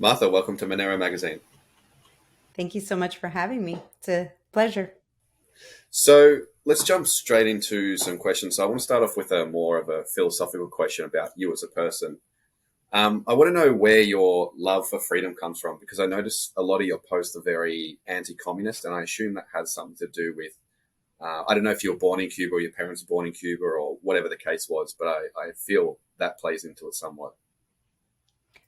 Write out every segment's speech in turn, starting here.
Martha, welcome to Monero Magazine. Thank you so much for having me. It's a pleasure. So let's jump straight into some questions. So I want to start off with a more of a philosophical question about you as a person. I want to know where your love for freedom comes from because I notice a lot of your posts are very anti-communist, and I assume that has something to do with I don't know if you were born in Cuba or your parents were born in Cuba or whatever the case was, but I feel that plays into it somewhat.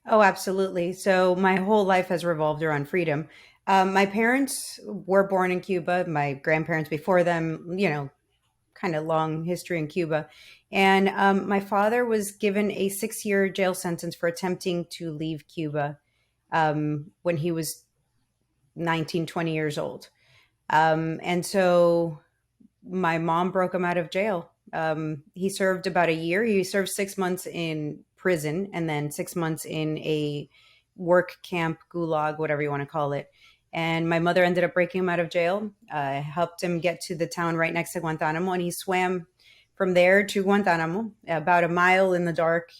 Oh, absolutely. So my whole life has revolved around freedom. My parents were born in Cuba. My grandparents before them, kind of long history in Cuba. And my father was given a 6-year jail sentence for attempting to leave Cuba when he was 19, 20 years old. And so my mom broke him out of jail. He served about a year. He served 6 months in prison and then 6 months in a work camp, gulag, whatever you want to call it. And my mother ended up breaking him out of jail, helped him get to the town right next to Guantanamo, and he swam from there to Guantanamo, about a mile in the dark.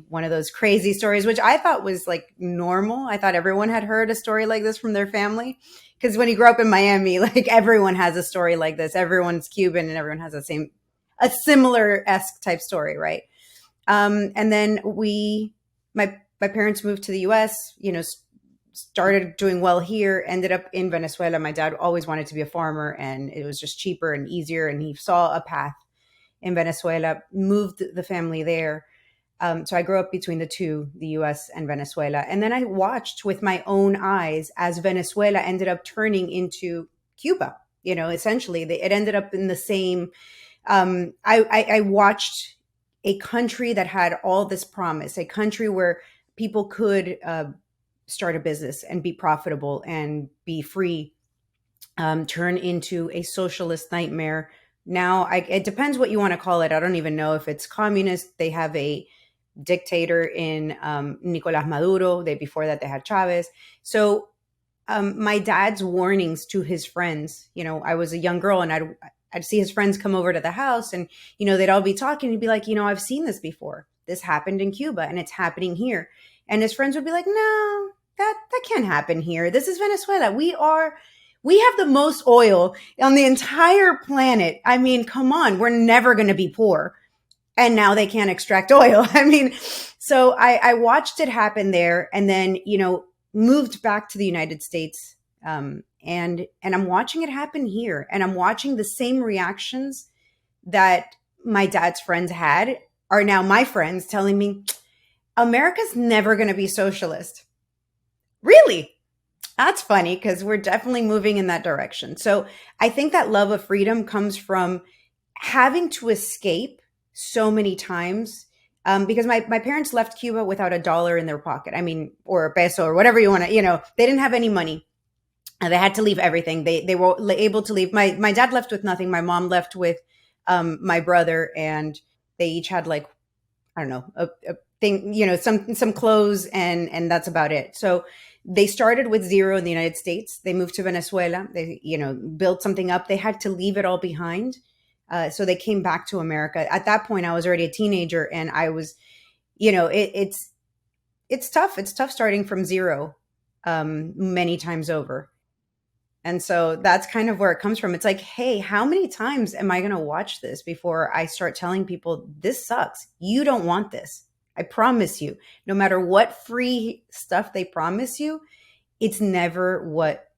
One of those crazy stories, which I thought was like normal. I thought everyone had heard a story like this from their family because when you grow up in Miami, like everyone has a story like this. Everyone's Cuban and everyone has a similar esque type story, right? And then my parents moved to the U.S. Started doing well here. Ended up in Venezuela. My dad always wanted to be a farmer, and it was just cheaper and easier. And he saw a path in Venezuela. Moved the family there. So I grew up between the two, the US and Venezuela. And then I watched with my own eyes as Venezuela ended up turning into Cuba. Essentially, it ended up in the same. I watched a country that had all this promise, a country where people could start a business and be profitable and be free, turn into a socialist nightmare. Now, it depends what you want to call it. I don't even know if it's communist. They have a dictator in Nicolas Maduro. Before that, they had Chavez. So my dad's warnings to his friends, I was a young girl and I'd see his friends come over to the house and, they'd all be talking. He'd be like, I've seen this before. This happened in Cuba and it's happening here. And his friends would be like, no, that can't happen here. This is Venezuela. We have the most oil on the entire planet. I mean, come on, we're never going to be poor. And now they can't extract oil. I mean, so I watched it happen there and then, moved back to the United States. And I'm watching it happen here. And I'm watching the same reactions that my dad's friends had are now my friends telling me, America's never going to be socialist. Really? That's funny because we're definitely moving in that direction. So I think that love of freedom comes from having to escape so many times, because my parents left Cuba without a dollar in their pocket. I mean, or a peso or whatever you want to, they didn't have any money. They had to leave everything. They were able to leave. My dad left with nothing. My mom left with my brother, and they each had like, I don't know, a thing, some clothes, and that's about it. So they started with zero in the United States. They moved to Venezuela. They, built something up. They had to leave it all behind. So they came back to America. At that point, I was already a teenager, and I was, it's tough. It's tough starting from zero, many times over. And so that's kind of where it comes from. It's like, hey, how many times am I going to watch this before I start telling people this sucks? You don't want this. I promise you, no matter what free stuff they promise you, it's never what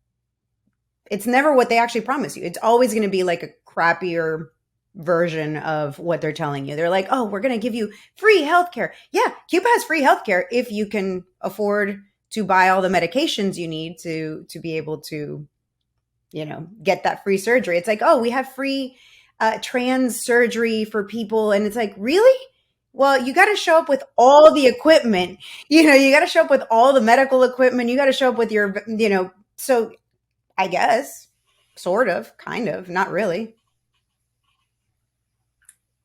they actually promise you. It's always going to be like a crappier version of what they're telling you. They're like, "Oh, we're going to give you free healthcare." Yeah, Cuba has free healthcare if you can afford to buy all the medications you need to be able to, get that free surgery. It's like, oh, we have free trans surgery for people. And it's like, really? Well, you got to show up with all the equipment. You got to show up with all the medical equipment. You got to show up with your, so I guess, sort of, kind of, not really.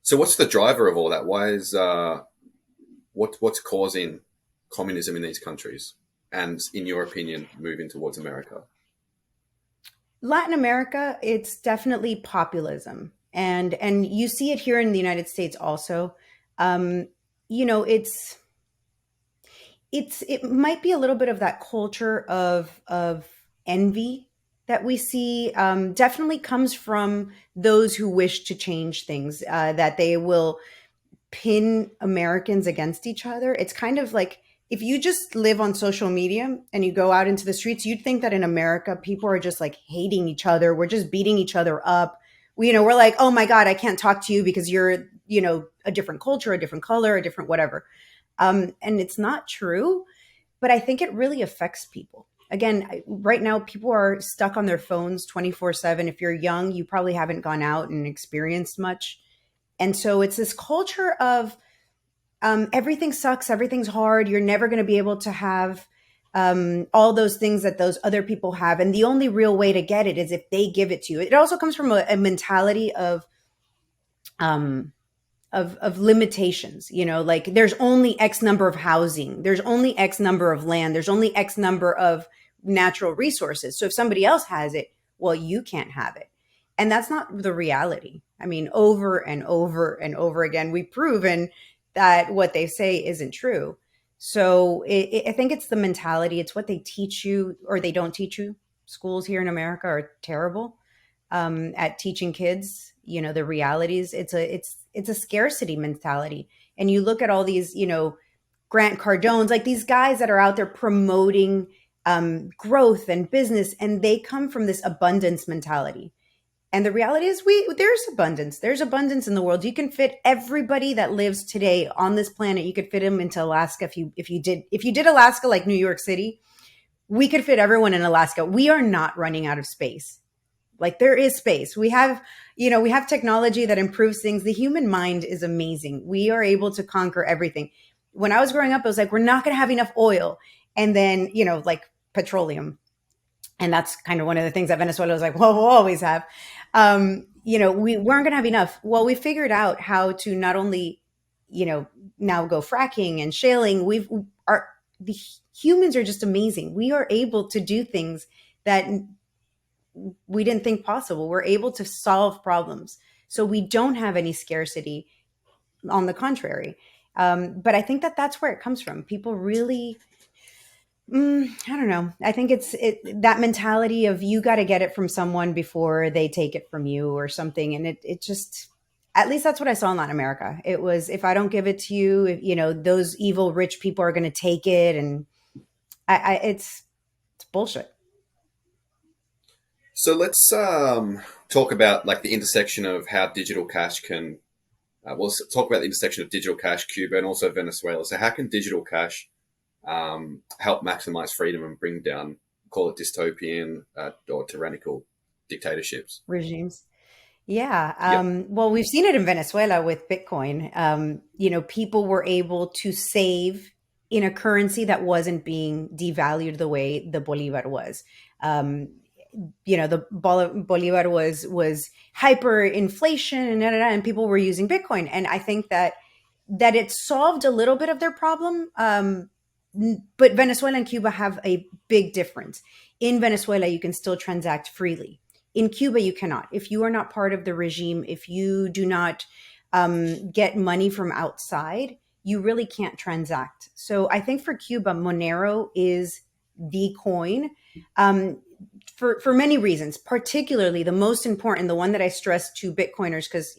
So what's the driver of all that? Why is what's causing communism in these countries, and in your opinion, moving towards America? Latin America, it's definitely populism. And you see it here in the United States also. Um, it's it might be a little bit of that culture of envy that we see. Definitely comes from those who wish to change things, that they will pin Americans against each other. It's kind of like if you just live on social media and you go out into the streets, you'd think that in America people are just like hating each other. We're just beating each other up. We're like, oh my God, I can't talk to you because you're, a different culture, a different color, a different whatever. And it's not true, but I think it really affects people. Again, right now, people are stuck on their phones 24/7. If you're young, you probably haven't gone out and experienced much. And so it's this culture of everything sucks, everything's hard. You're never going to be able to have all those things that those other people have. And the only real way to get it is if they give it to you. It also comes from a mentality um, of limitations, like there's only X number of housing, there's only X number of land, there's only X number of natural resources. So if somebody else has it, well, you can't have it. And that's not the reality. I mean, over and over and over again, we've proven that what they say isn't true. So I think it's the mentality. It's what they teach you or they don't teach you. Schools here in America are terrible at teaching kids, the realities. It's a scarcity mentality. And you look at all these, Grant Cardones, like these guys that are out there promoting growth and business, and they come from this abundance mentality. And the reality is there's abundance. There's abundance in the world. You can fit everybody that lives today on this planet. You could fit them into Alaska if you did Alaska like New York City, we could fit everyone in Alaska. We are not running out of space. Like there is space. We have technology that improves things. The human mind is amazing. We are able to conquer everything. When I was growing up, I was like, we're not going to have enough oil. And then, like petroleum. And that's kind of one of the things that Venezuela was like, well, we'll always have. We weren't going to have enough. Well, we figured out how to not only, now go fracking and shaling. The humans are just amazing. We are able to do things that we didn't think possible. We're able to solve problems. So we don't have any scarcity. On the contrary. But I think that that's where it comes from. People really, I don't know. I think it's that mentality of you got to get it from someone before they take it from you or something. And it just, at least that's what I saw in Latin America. It was, if I don't give it to you, those evil rich people are going to take it. And it's bullshit. So let's talk about like the intersection of how digital cash can. Talk about the intersection of digital cash, Cuba, and also Venezuela. So how can digital cash help maximize freedom and bring down, call it dystopian or tyrannical dictatorships? Regimes. Yeah. Yep. Well, we've seen it in Venezuela with Bitcoin. People were able to save in a currency that wasn't being devalued the way the Bolivar was. Um, the Bolivar was hyperinflation and people were using Bitcoin. And I think that it solved a little bit of their problem. But Venezuela and Cuba have a big difference. In Venezuela, you can still transact freely. In Cuba, you cannot. If you are not part of the regime, if you do not get money from outside, you really can't transact. So I think for Cuba, Monero is the coin for many reasons, particularly the most important, the one that I stress to Bitcoiners, because,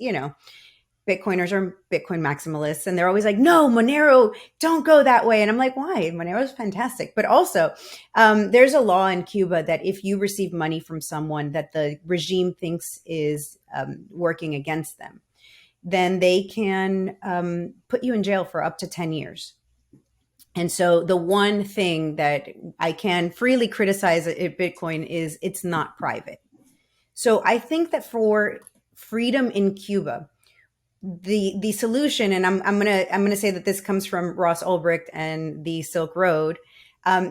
Bitcoiners are Bitcoin maximalists, and they're always like, no, Monero, don't go that way. And I'm like, why? Monero is fantastic. But also, there's a law in Cuba that if you receive money from someone that the regime thinks is working against them, then they can put you in jail for up to 10 years. And so the one thing that I can freely criticize at Bitcoin is it's not private. So I think that for freedom in Cuba, the solution, and I'm gonna say that this comes from Ross Ulbricht and the Silk Road.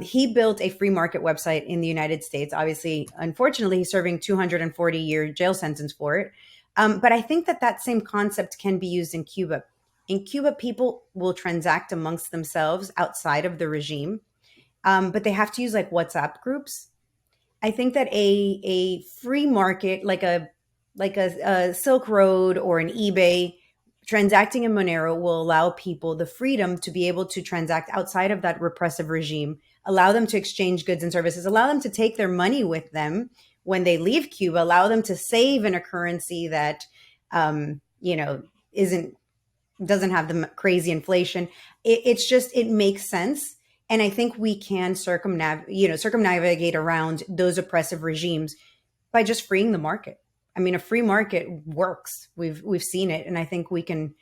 He built a free market website in the United States. Obviously, unfortunately, he's serving 240-year jail sentence for it. But I think that same concept can be used in Cuba. In Cuba, people will transact amongst themselves outside of the regime, but they have to use like WhatsApp groups. I think that a free market, like a Silk Road or an eBay, Transacting in Monero will allow people the freedom to be able to transact outside of that repressive regime, allow them to exchange goods and services, allow them to take their money with them when they leave Cuba, allow them to save in a currency that, you know, isn't doesn't have the crazy inflation. It's just it makes sense, and I think we can circumnavigate around those oppressive regimes by just freeing the market. I mean, a free market works. We've seen it, and I think we can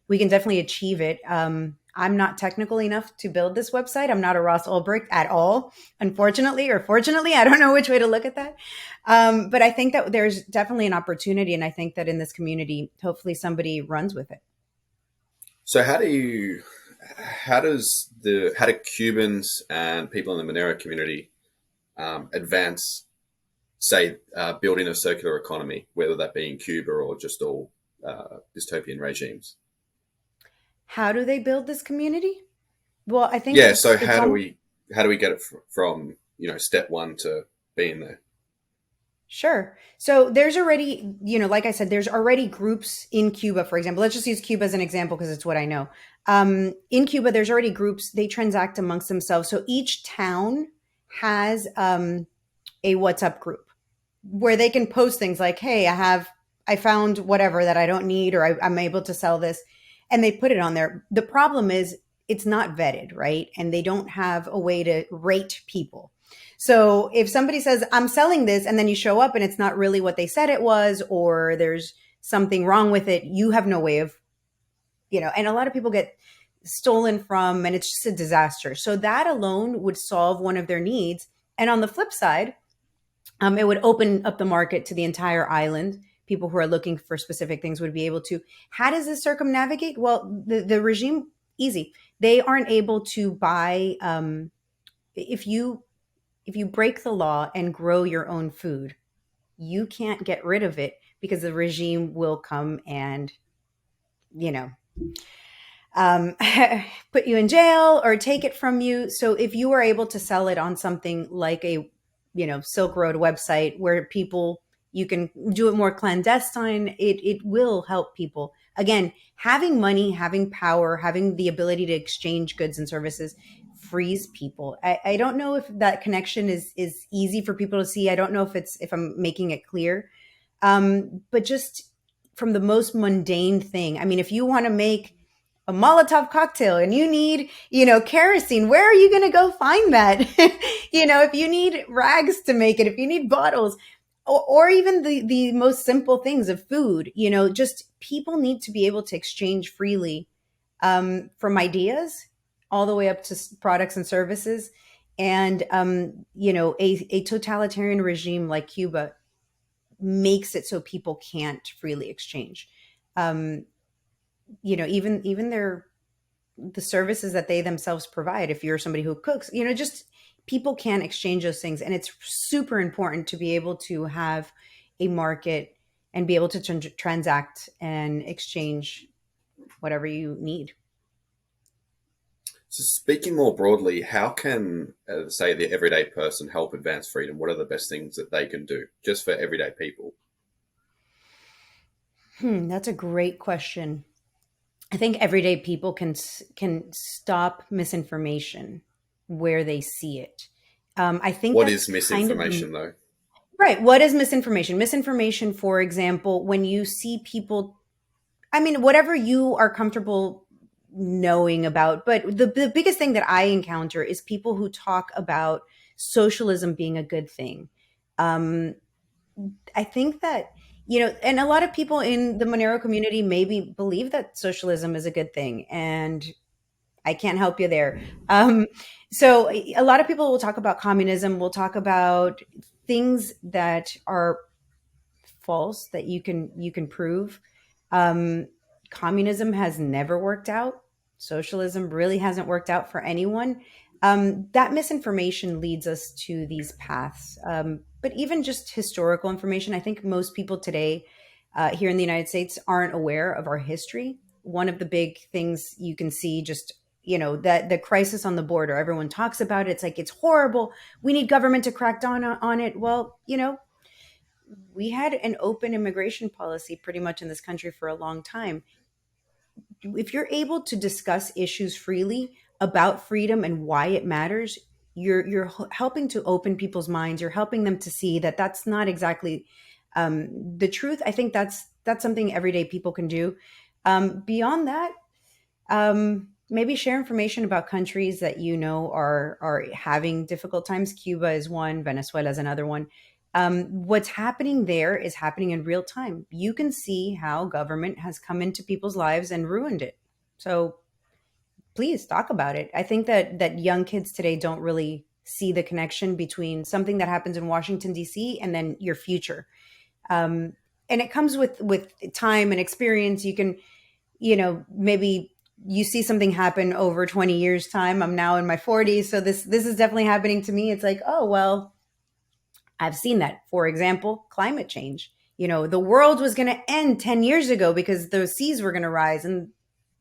definitely achieve it. I'm not technical enough to build this website. I'm not a Ross Ulbricht at all, unfortunately or fortunately. I don't know which way to look at that. But I think that there's definitely an opportunity, and I think that in this community, hopefully somebody runs with it. So how do Cubans and people in the Monero community advance, say, building a circular economy, whether that be in Cuba or just all dystopian regimes? How do they build this community? Well, I think Yeah. it's So it's on. how do we get it from step one to being there? Sure. So there's already, like I said, there's already groups in Cuba, for example. Let's just use Cuba as an example because it's what I know. In Cuba, there's already groups, they transact amongst themselves. So each town has a WhatsApp group where they can post things like, hey, I found whatever that I don't need, or I'm able to sell this. And they put it on there. The problem is it's not vetted, right? And they don't have a way to rate people. So if somebody says, I'm selling this, and then you show up and it's not really what they said it was, or there's something wrong with it, you have no way of, and a lot of people get stolen from, and it's just a disaster. So that alone would solve one of their needs. And on the flip side, it would open up the market to the entire island. People who are looking for specific things would be able to. How does this circumnavigate? Well, the regime, easy. They aren't able to buy. If you break the law and grow your own food, you can't get rid of it because the regime will come and, you know, um, put you in jail or take it from you. So if you are able to sell it on something like a, Silk Road website where people, you can do it more clandestine, it will help people. Again, having money, having power, having the ability to exchange goods and services frees people. I don't know if that connection is easy for people to see. I don't know if I'm making it clear. But just from the most mundane thing. I mean, if you want to make a Molotov cocktail and you need, kerosene, where are you going to go find that? If you need rags to make it, if you need bottles, or even the most simple things of food, just people need to be able to exchange freely, from ideas all the way up to products and services. And, a totalitarian regime like Cuba makes it so people can't freely exchange. Um, even the services that they themselves provide. If you're somebody who cooks, just people can exchange those things, and it's super important to be able to have a market and be able to transact and exchange whatever you need. So speaking more broadly, how can, say, the everyday person help advance freedom? What are the best things that they can do just for everyday people? That's a great question. I think everyday people can stop misinformation where they see it. I think What that's is kind of the misinformation, though? right. What is misinformation? Misinformation, for example, when you see people, I mean, whatever you are comfortable knowing about, but the biggest thing that I encounter is people who talk about socialism being a good thing. Um, I think that, and a lot of people in the Monero community maybe believe that socialism is a good thing. And I can't help you there. So a lot of people will talk about communism, will talk about things that are false that you can prove. Um, Communism has never worked out. Socialism really hasn't worked out for anyone. That misinformation leads us to these paths. But even just historical information, I think most people today, here in the United States, aren't aware of our history. One of the big things you can see, just that the crisis on the border, everyone talks about it. It's like it's horrible. We need government to crack down on it. Well, we had an open immigration policy pretty much in this country for a long time. if you're able to discuss issues freely about freedom and why it matters, you're helping to open people's minds. You're helping them to see that that's not exactly the truth. I think that's something everyday people can do. Beyond that, maybe share information about countries that you know are having difficult times. Cuba is one, Venezuela is another one. What's happening there is happening in real time. You can see how government has come into people's lives and ruined it. So please talk about it. I think that young kids today don't really see the connection between something that happens in Washington D.C. and then your future. Um, and it comes with time and experience. You can, maybe you see something happen over 20 years time. I'm now in my 40s, so this is definitely happening to me. It's like, oh well, I've seen that. For example, climate change. The world was going to end 10 years ago because those seas were going to rise, and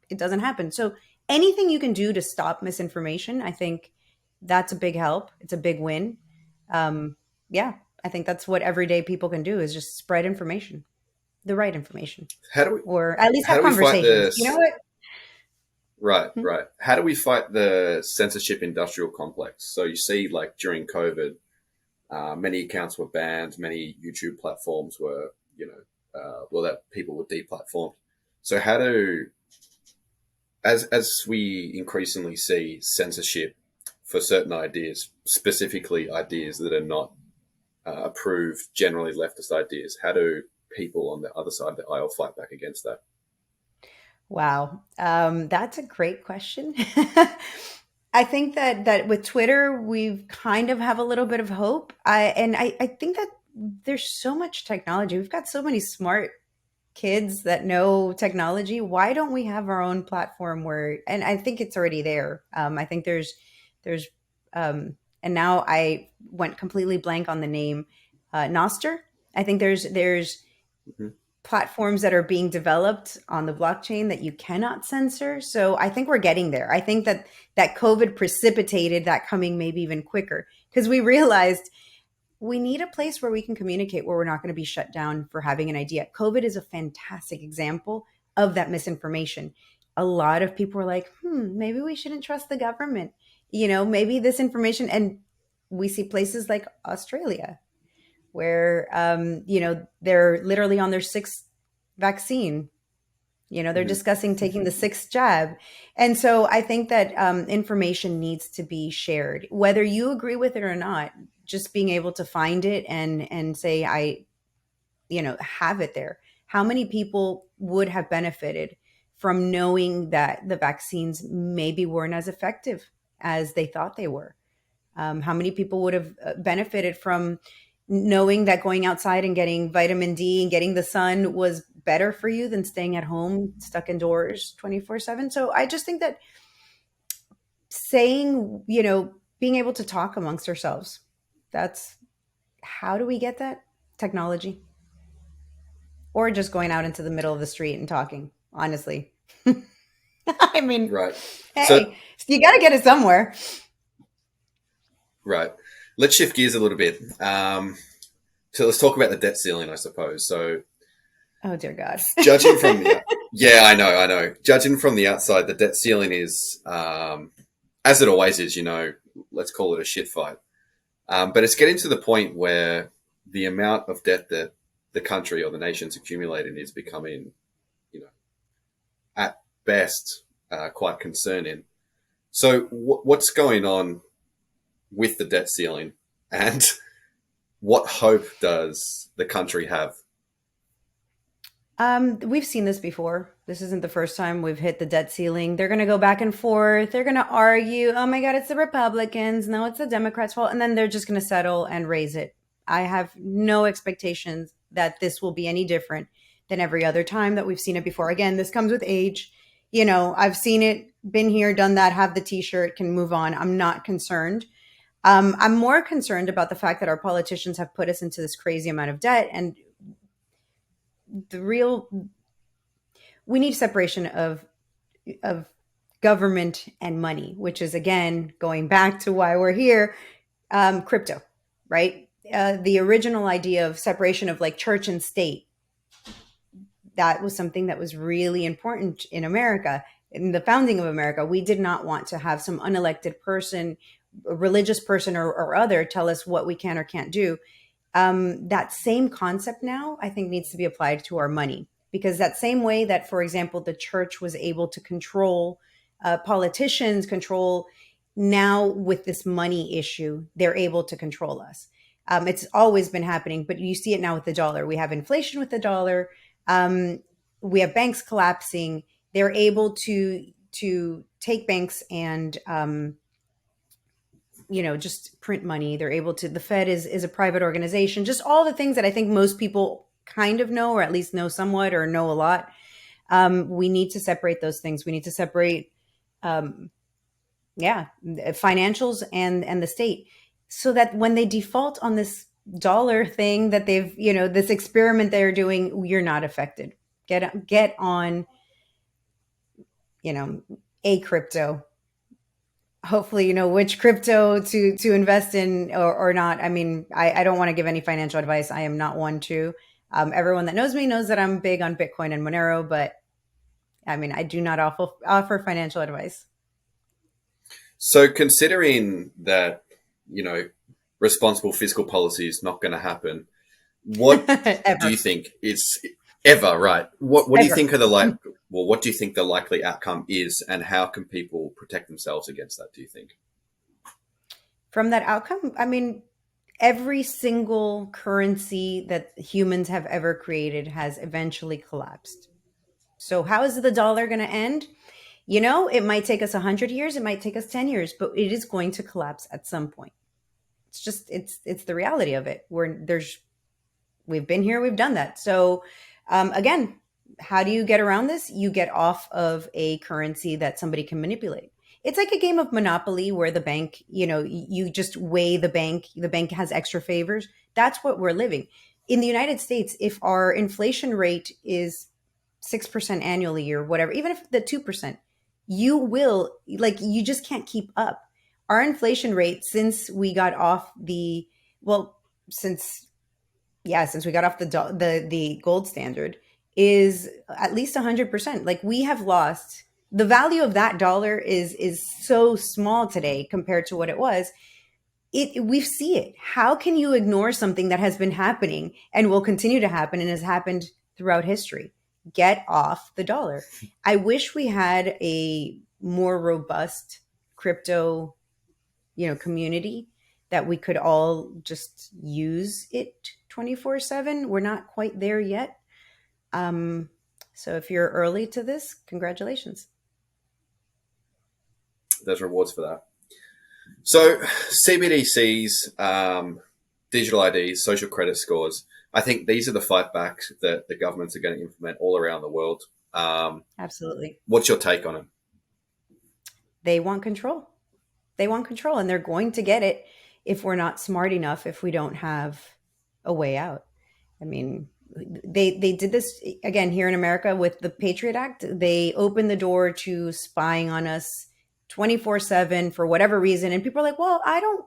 it doesn't happen. So anything you can do to stop misinformation, I think that's a big help. It's a big win. Yeah, I think that's what everyday people can do, is just spread information, the right information, How do we or at least how have do we fight conversations. You know this? what? Right, Hmm? right. How do we fight the censorship industrial complex? So you see, like during COVID, many accounts were banned, many YouTube platforms were, that people were deplatformed. So how do, as we increasingly see censorship for certain ideas, specifically ideas that are not approved, generally leftist ideas, how do people on the other side of the aisle fight back against that? Wow, that's a great question. I think that with Twitter, we've kind of have a little bit of hope. I think that there's so much technology. We've got so many smart kids that know technology. Why don't we have our own platform where? And I think it's already there. I think there's and now I went completely blank on the name. Noster. I think there's Mhm. platforms that are being developed on the blockchain that you cannot censor. So I think we're getting there. I think that COVID precipitated that coming maybe even quicker, because we realized we need a place where we can communicate, where we're not going to be shut down for having an idea. COVID is a fantastic example of that misinformation. A lot of people were like, maybe we shouldn't trust the government. Maybe this information. And we see places like Australia where, they're literally on their sixth vaccine. They're Mhm. discussing taking the sixth jab. And so I think that information needs to be shared, whether you agree with it or not. Just being able to find it and say, have it there. How many people would have benefited from knowing that the vaccines maybe weren't as effective as they thought they were? How many people would have benefited from knowing that going outside and getting vitamin D and getting the sun was better for you than staying at home stuck indoors 24/7? So I just think that saying, being able to talk amongst ourselves, that's how do we get that? Technology, or just going out into the middle of the street and talking, honestly. I mean, Right. So hey, you got to get it somewhere. right. Let's shift gears a little bit. So let's talk about the debt ceiling, I suppose. So Oh, dear God. judging from the yeah, I know. Judging from the outside, the debt ceiling is, as it always is. Let's call it a shit fight. But it's getting to the point where the amount of debt that the country or the nation's accumulating is becoming, you know, at best, quite concerning. So what's going on with the debt ceiling, and what hope does the country have? We've seen this before. This isn't the first time we've hit the debt ceiling. They're going to go back and forth. They're going to argue. Oh my God, it's the Republicans. No, it's the Democrats' fault. And then they're just going to settle and raise it. I have no expectations that this will be any different than every other time that we've seen it before. Again, this comes with age. I've seen it, been here, done that, have the t shirt, can move on. I'm not concerned. I'm more concerned about the fact that our politicians have put us into this crazy amount of debt. And the real we need separation of government and money, which is again going back to why we're here. Crypto, right? The original idea of separation of like church and state, that was something that was really important in America. In the founding of America, we did not want to have some unelected person, a religious person or other, tell us what we can or can't do. That same concept now, I think, needs to be applied to our money, because that same way that, for example, the church was able to control politicians, control, now with this money issue, they're able to control us. It's always been happening, but you see it now with the dollar. We have inflation with the dollar. Um, we have banks collapsing. They're able to take banks and just print money. They're able to. The Fed is a private organization. Just all the things that I think most people kind of know, or at least know somewhat, or know a lot. We need to separate those things. We need to separate, um, financials and the state, so that when they default on this dollar thing that they've, this experiment they're doing, you're not affected. Get on, you know, a crypto. Hopefully, you know which crypto to invest in, or not. I mean, I don't want to give any financial advice. I am not one to. Everyone that knows me knows that I'm big on Bitcoin and Monero, but I mean, I do not offer financial advice. So, considering that, you know, responsible fiscal policy is not going to happen, what do you Ever. think is ever right? What do you Ever. think what do you think the likely outcome is, and how can people protect themselves against that? Do you think? From that outcome, I mean, every single currency that humans have ever created has eventually collapsed. So, how is the dollar going to end? It might take us 100 years, it might take us 10 years, but it is going to collapse at some point. It's the reality of it. We've been here, we've done that. So, again, how do you get around this? You get off of a currency that somebody can manipulate. It's like a game of Monopoly where the bank, you just weigh the bank has extra favors. That's what we're living. In the United States, if our inflation rate is 6% annually or whatever, even if the 2%, you just can't keep up. Our inflation rate, since we got off the, well, since since we got off the gold standard, is at least 100%. Like, we have lost the value of that dollar is so small today compared to what it was. We see it. How can you ignore something that has been happening and will continue to happen and has happened throughout history? Get off the dollar. I wish we had a more robust crypto, community, that we could all just use it 24/7. We're not quite there yet. Um, so if you're early to this, congratulations. There's rewards for that. So, CBDCs, digital IDs, social credit scores. I think these are the fight backs that the governments are going to implement all around the world. Absolutely. What's your take on them? They want control. They want control, and they're going to get it if we're not smart enough, if we don't have a way out. I mean, they did this again here in America with the Patriot Act. They opened the door to spying on us 24/7 for whatever reason, and people are like, "Well, I don't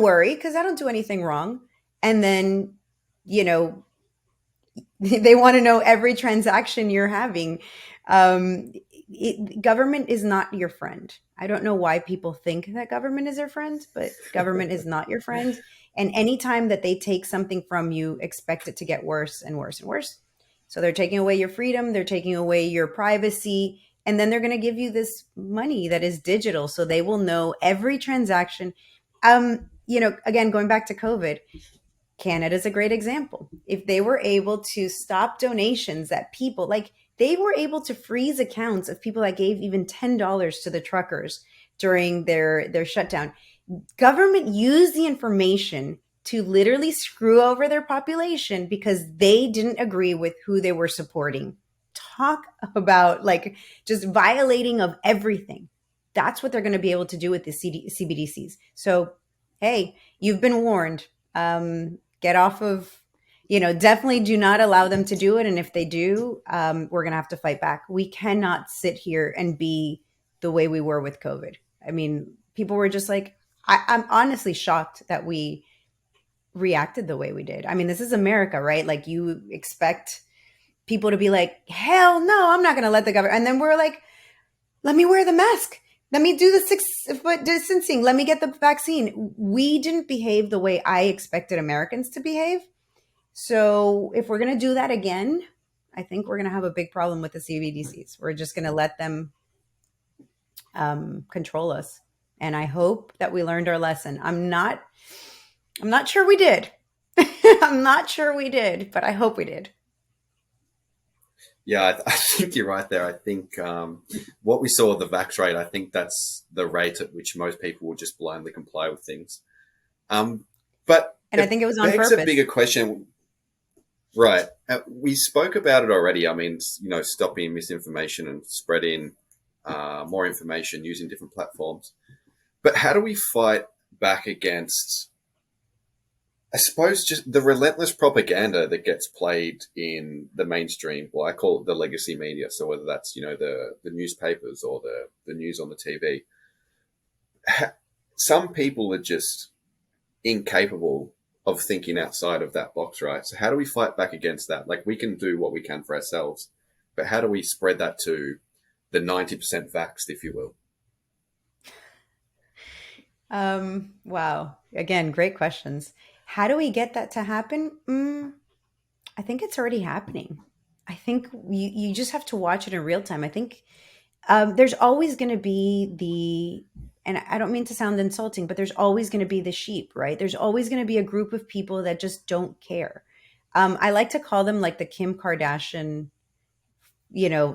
worry because I don't do anything wrong." And then, you know, they want to know every transaction you're having. Government is not your friend. I don't know why people think that government is their friend, but government is not your friend. And anytime that they take something from you, expect it to get worse and worse and worse. So they're taking away your freedom, they're taking away your privacy, and then they're going to give you this money that is digital. So they will know every transaction. Again, going back to COVID, Canada's a great example. If they were able to stop donations that people like, they were able to freeze accounts of people that gave even $10 to the truckers during their shutdown. Government used the information to literally screw over their population because they didn't agree with who they were supporting. Talk about like just violating of everything. That's what they're going to be able to do with the CBDCs. So, hey, you've been warned. Get off of, definitely do not allow them to do it. And if they do, we're going to have to fight back. We cannot sit here and be the way we were with COVID. I mean, people were just like, I'm honestly shocked that we reacted the way we did. I mean, this is America, right? Like, you expect people to be like, hell no, I'm not going to let the government. And then we're like, let me wear the mask. Let me do the 6 foot distancing. Let me get the vaccine. We didn't behave the way I expected Americans to behave. So if we're going to do that again, I think we're going to have a big problem with the CBDCs. We're just going to let them control us. And I hope that we learned our lesson. I'm not sure we did. I'm not sure we did, but I hope we did. Yeah, I think you're right there. I think what we saw with the vax rate, I think that's the rate at which most people will just blindly comply with things. Um, but And I it think it was on begs a purpose. bigger question, right? We spoke about it already. I mean, stopping misinformation and spreading more information using different platforms. But how do we fight back against, I suppose, just the relentless propaganda that gets played in the mainstream? Well, I call it the legacy media. So whether that's the newspapers or the news on the TV, some people are just incapable of thinking outside of that box, right? So how do we fight back against that? Like, we can do what we can for ourselves, but how do we spread that to the 90% vaxxed, if you will? Wow. Again, great questions. How do we get that to happen? I think it's already happening. I think you just have to watch it in real time. I think there's always going to be and I don't mean to sound insulting, but there's always going to be the sheep, right? There's always going to be a group of people that just don't care. I like to call them like the Kim Kardashian,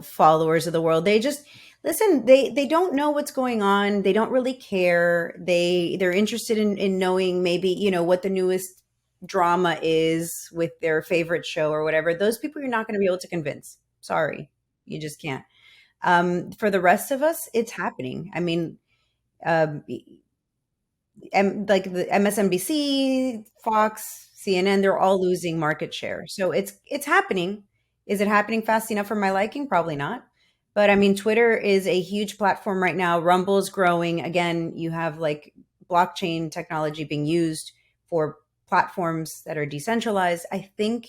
followers of the world. They just listen. They don't know what's going on. They don't really care. They're interested in knowing maybe what the newest drama is with their favorite show or whatever. Those people you're not going to be able to convince. Sorry, you just can't. For the rest of us, it's happening. I mean, um, like the MSNBC, Fox, CNN, they're all losing market share. So it's happening. Is it happening fast enough for my liking? Probably not. But I mean, Twitter is a huge platform right now. Rumble's growing. Again, you have like blockchain technology being used for platforms that are decentralized. I think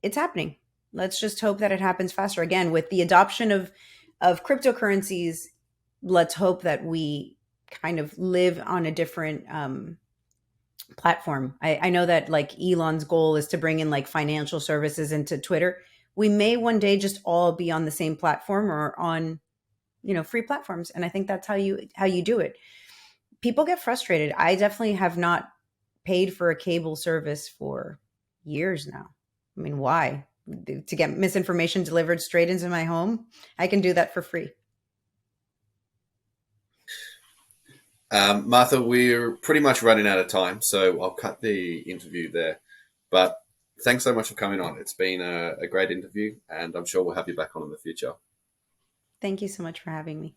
it's happening. Let's just hope that it happens faster. Again, with the adoption of cryptocurrencies, let's hope that we kind of live on a different platform. I know that like Elon's goal is to bring in like financial services into Twitter. We may one day just all be on the same platform or on free platforms, and I think that's how you do it. People get frustrated. I definitely have not paid for a cable service for years now. I mean, why? To get misinformation delivered straight into my home? I can do that for free. Martha, we're pretty much running out of time, so I'll cut the interview there. But thanks so much for coming on. It's been a great interview, and I'm sure we'll have you back on in the future. Thank you so much for having me.